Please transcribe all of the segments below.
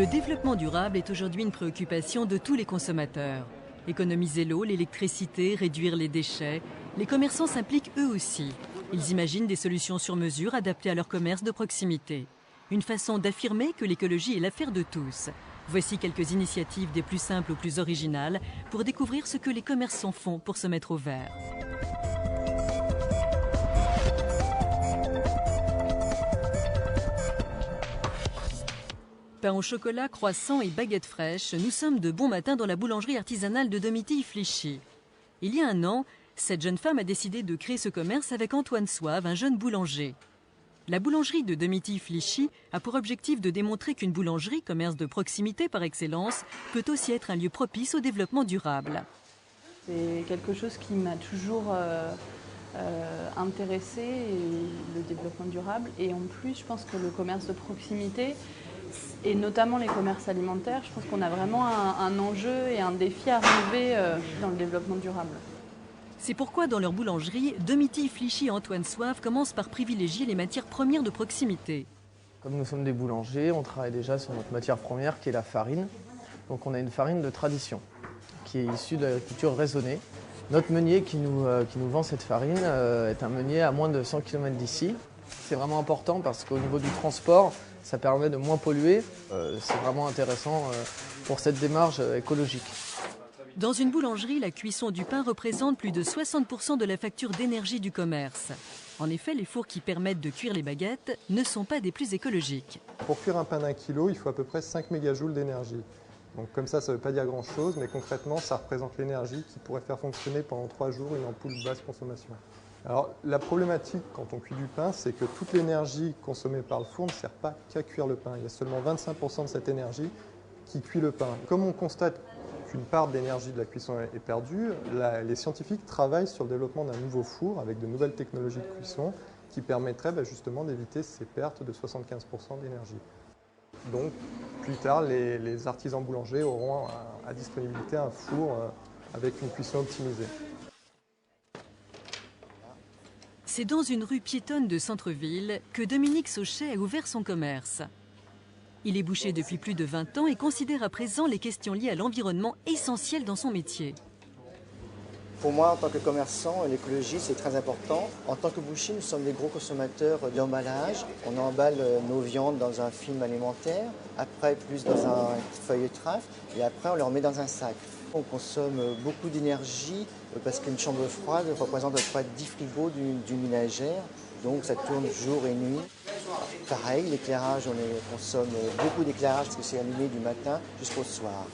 Le développement durable est aujourd'hui une préoccupation de tous les consommateurs. Économiser l'eau, l'électricité, réduire les déchets, les commerçants s'impliquent eux aussi. Ils imaginent des solutions sur mesure adaptées à leur commerce de proximité. Une façon d'affirmer que l'écologie est l'affaire de tous. Voici quelques initiatives des plus simples aux plus originales pour découvrir ce que les commerçants font pour se mettre au vert. Pain au chocolat, croissants et baguettes fraîches, nous sommes de bon matin dans la boulangerie artisanale de Domitilles-Flichy. Il y a un an, cette jeune femme a décidé de créer ce commerce avec Antoine Soave, un jeune boulanger. La boulangerie de Domitilles-Flichy a pour objectif de démontrer qu'une boulangerie, commerce de proximité par excellence, peut aussi être un lieu propice au développement durable. C'est quelque chose qui m'a toujours intéressé, le développement durable. Et en plus, je pense que le commerce de proximité, et notamment les commerces alimentaires, je pense qu'on a vraiment un enjeu et un défi à relever dans le développement durable. C'est pourquoi dans leur boulangerie, Domitilles-Flichy et Antoine Soave commencent par privilégier les matières premières de proximité. Comme nous sommes des boulangers, on travaille déjà sur notre matière première qui est la farine. Donc on a une farine de tradition qui est issue de l'agriculture raisonnée. Notre meunier qui nous vend cette farine est un meunier à moins de 100 km d'ici. C'est vraiment important parce qu'au niveau du transport, ça permet de moins polluer. C'est vraiment intéressant pour cette démarche écologique. Dans une boulangerie, la cuisson du pain représente plus de 60% de la facture d'énergie du commerce. En effet, les fours qui permettent de cuire les baguettes ne sont pas des plus écologiques. Pour cuire un pain d'1 kilo, il faut à peu près 5 mégajoules d'énergie. Donc comme ça ne veut pas dire grand-chose, mais concrètement, ça représente l'énergie qui pourrait faire fonctionner pendant 3 jours une ampoule basse consommation. Alors la problématique quand on cuit du pain, c'est que toute l'énergie consommée par le four ne sert pas qu'à cuire le pain. Il y a seulement 25% de cette énergie qui cuit le pain. Comme on constate qu'une part de l'énergie de la cuisson est perdue, les scientifiques travaillent sur le développement d'un nouveau four avec de nouvelles technologies de cuisson qui permettraient justement d'éviter ces pertes de 75% d'énergie. Donc plus tard, les artisans boulangers auront à disponibilité un four avec une cuisson optimisée. C'est dans une rue piétonne de centre-ville que Dominique Sauchet a ouvert son commerce. Il est boucher depuis plus de 20 ans et considère à présent les questions liées à l'environnement essentielles dans son métier. Pour moi, en tant que commerçant, l'écologie, c'est très important. En tant que boucher, nous sommes des gros consommateurs d'emballage. On emballe nos viandes dans un film alimentaire, après plus dans un feuilletraf, et après on les remet dans un sac. On consomme beaucoup d'énergie parce qu'une chambre froide représente à peu près 10 frigos d'une ménagère, donc ça tourne jour et nuit. Pareil, l'éclairage, on consomme beaucoup d'éclairage parce que c'est allumé du matin jusqu'au soir.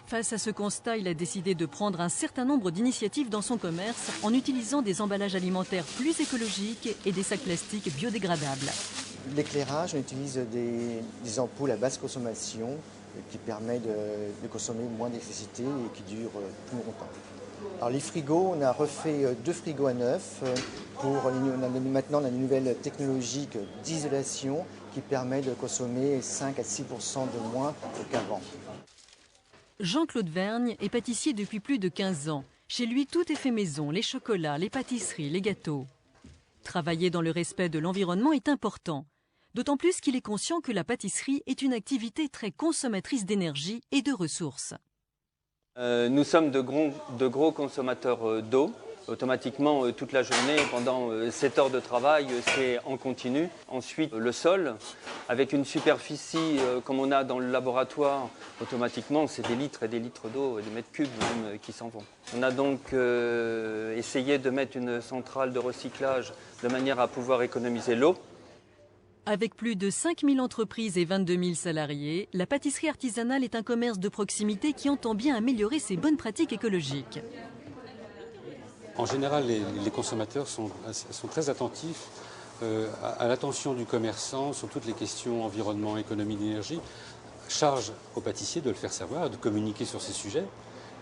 Face à ce constat, il a décidé de prendre un certain nombre d'initiatives dans son commerce en utilisant des emballages alimentaires plus écologiques et des sacs plastiques biodégradables. L'éclairage, on utilise des ampoules à basse consommation qui permettent de consommer moins d'électricité et qui durent plus longtemps. Alors les frigos, on a refait 2 frigos à neuf. Maintenant, on a une nouvelle technologie d'isolation qui permet de consommer 5 à 6% de moins qu'avant. Jean-Claude Vergne est pâtissier depuis plus de 15 ans. Chez lui, tout est fait maison, les chocolats, les pâtisseries, les gâteaux. Travailler dans le respect de l'environnement est important. D'autant plus qu'il est conscient que la pâtisserie est une activité très consommatrice d'énergie et de ressources. Nous sommes de gros consommateurs d'eau. Automatiquement, toute la journée, pendant 7 heures de travail, c'est en continu. Ensuite, le sol, avec une superficie comme on a dans le laboratoire, automatiquement, c'est des litres et des litres d'eau, des mètres cubes même, qui s'en vont. On a donc essayé de mettre une centrale de recyclage de manière à pouvoir économiser l'eau. Avec plus de 5000 entreprises et 22 000 salariés, la pâtisserie artisanale est un commerce de proximité qui entend bien améliorer ses bonnes pratiques écologiques. En général, les consommateurs sont très attentifs à l'attention du commerçant sur toutes les questions environnement, économie, d'énergie. Charge aux pâtissiers de le faire savoir, de communiquer sur ces sujets.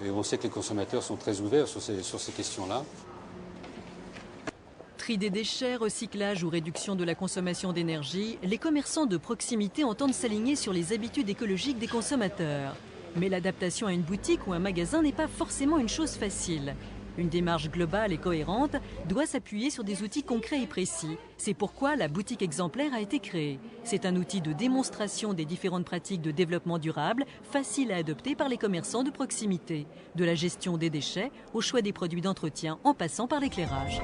Et on sait que les consommateurs sont très ouverts sur ces questions-là. Tri des déchets, recyclage ou réduction de la consommation d'énergie, les commerçants de proximité entendent s'aligner sur les habitudes écologiques des consommateurs. Mais l'adaptation à une boutique ou un magasin n'est pas forcément une chose facile. Une démarche globale et cohérente doit s'appuyer sur des outils concrets et précis. C'est pourquoi la boutique exemplaire a été créée. C'est un outil de démonstration des différentes pratiques de développement durable, facile à adopter par les commerçants de proximité. De la gestion des déchets au choix des produits d'entretien en passant par l'éclairage.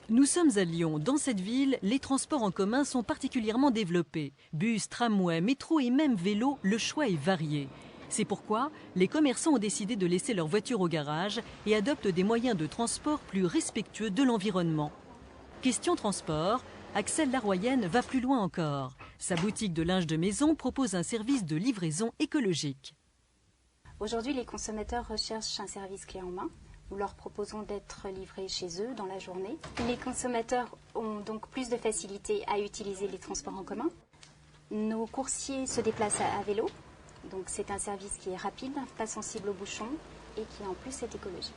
Nous sommes à Lyon. Dans cette ville, les transports en commun sont particulièrement développés. Bus, tramway, métro et même vélo, le choix est varié. C'est pourquoi les commerçants ont décidé de laisser leur voiture au garage et adoptent des moyens de transport plus respectueux de l'environnement. Question transport, Axel Laroyenne va plus loin encore. Sa boutique de linge de maison propose un service de livraison écologique. Aujourd'hui, les consommateurs recherchent un service clé en main. Nous leur proposons d'être livrés chez eux dans la journée. Les consommateurs ont donc plus de facilité à utiliser les transports en commun. Nos coursiers se déplacent à vélo, donc c'est un service qui est rapide, pas sensible aux bouchons et qui en plus est écologique.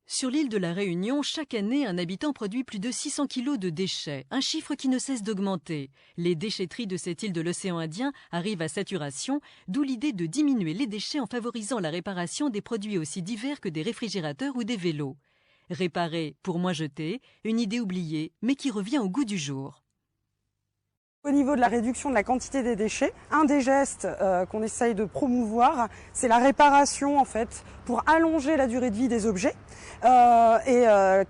Sur l'île de la Réunion, chaque année, un habitant produit plus de 600 kg de déchets, un chiffre qui ne cesse d'augmenter. Les déchetteries de cette île de l'océan Indien arrivent à saturation, d'où l'idée de diminuer les déchets en favorisant la réparation des produits aussi divers que des réfrigérateurs ou des vélos. Réparer pour moins jeter, une idée oubliée, mais qui revient au goût du jour. Au niveau de la réduction de la quantité des déchets, un des gestes qu'on essaye de promouvoir, c'est la réparation en fait, pour allonger la durée de vie des objets et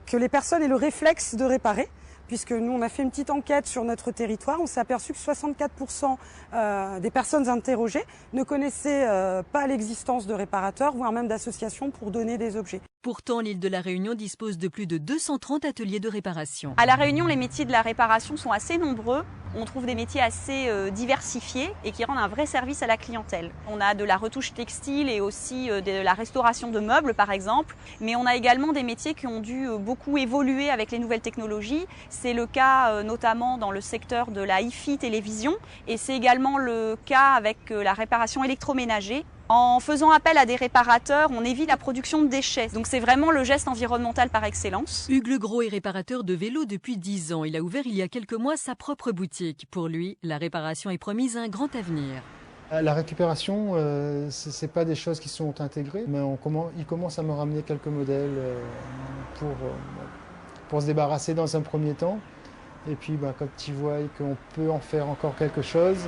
que les personnes aient le réflexe de réparer. Puisque nous, on a fait une petite enquête sur notre territoire, on s'est aperçu que 64% des personnes interrogées ne connaissaient pas l'existence de réparateurs, voire même d'associations pour donner des objets. Pourtant, l'île de la Réunion dispose de plus de 230 ateliers de réparation. À la Réunion, les métiers de la réparation sont assez nombreux. On trouve des métiers assez diversifiés et qui rendent un vrai service à la clientèle. On a de la retouche textile et aussi de la restauration de meubles, par exemple. Mais on a également des métiers qui ont dû beaucoup évoluer avec les nouvelles technologies. C'est le cas notamment dans le secteur de la hi-fi télévision et c'est également le cas avec la réparation électroménager. En faisant appel à des réparateurs, on évite la production de déchets. Donc c'est vraiment le geste environnemental par excellence. Hugues Legros est réparateur de vélos depuis 10 ans. Il a ouvert il y a quelques mois sa propre boutique. Pour lui, la réparation est promise un grand avenir. La récupération, ce n'est pas des choses qui sont intégrées, mais il commence à me ramener quelques modèles pour se débarrasser dans un premier temps. Et puis quand ils voient qu'on peut en faire encore quelque chose,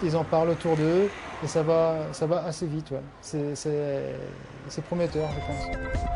ils en parlent autour d'eux et ça va assez vite. Ouais. C'est prometteur, je pense.